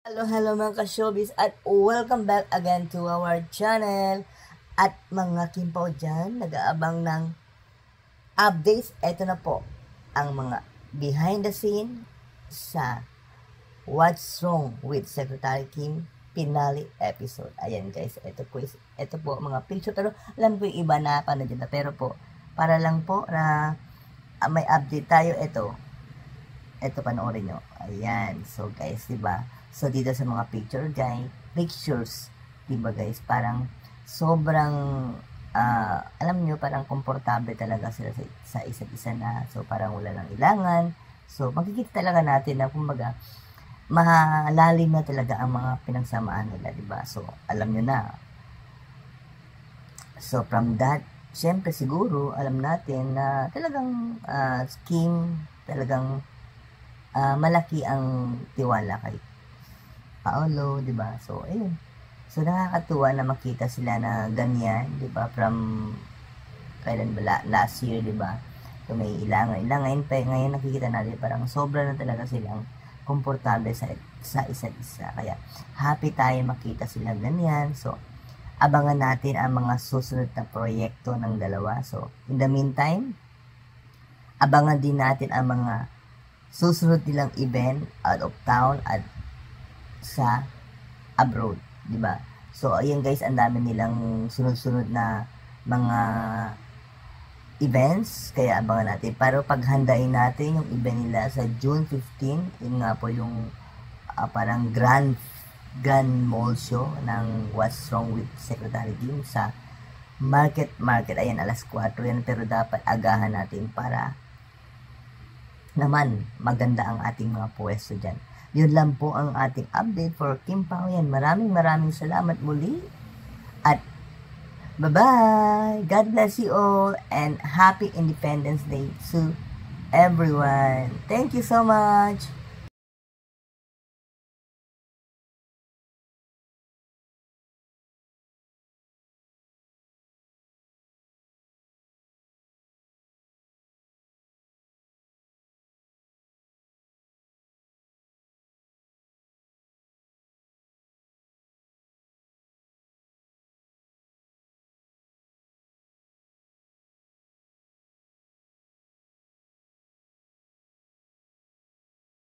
Hello mga ka-showbiz at welcome back again to our channel. At mga kimpaw dyan, nag-aabang ng updates. Ito na po ang mga behind the scene sa What's Wrong with Secretary Kim finale episode. Ayan guys, ito po mga picture. Pero alam ko yung iba na panood na. Pero po, para lang po na may update tayo. Ito panoorin nyo. Ayan. So guys, diba? So dito sa mga pictures, diba guys? Parang sobrang, alam nyo, parang komportable talaga sila sa isa't isa na. So parang wala lang ilangan. So makikita talaga natin na kumbaga, malalim na talaga ang mga pinagsamaan nila, diba? So alam nyo na. So from that, syempre siguro, alam natin na talagang scheme, talagang malaki ang tiwala kay Paolo, 'di ba? So ayun. So nakakatuwa na makita sila na ganyan, 'di ba? From kailan ba last year, 'di ba? So may ilangan pa ngayon nakikita natin parang sobra na talaga silang komportable sa isa't isa. Kaya happy tayo makita sila ganyan. So abangan natin ang mga susunod na proyekto ng dalawa. So in the meantime, abangan din natin ang mga susunod nilang event out of town at sa abroad, di ba? So ayun guys, ang dami nilang sunod-sunod na mga events, kaya abangan natin. Pero paghandain natin yung event nila sa June 15, yun nga po yung parang grand mall show ng What's Wrong with Secretary Kim sa Market. Ayan, alas 4 yan, pero dapat agahan natin para naman maganda ang ating mga pwesto dyan. Yun lang po ang ating update for Kim Pao yan. Maraming salamat muli at bye-bye! God bless you all and happy Independence Day to everyone. Thank you so much!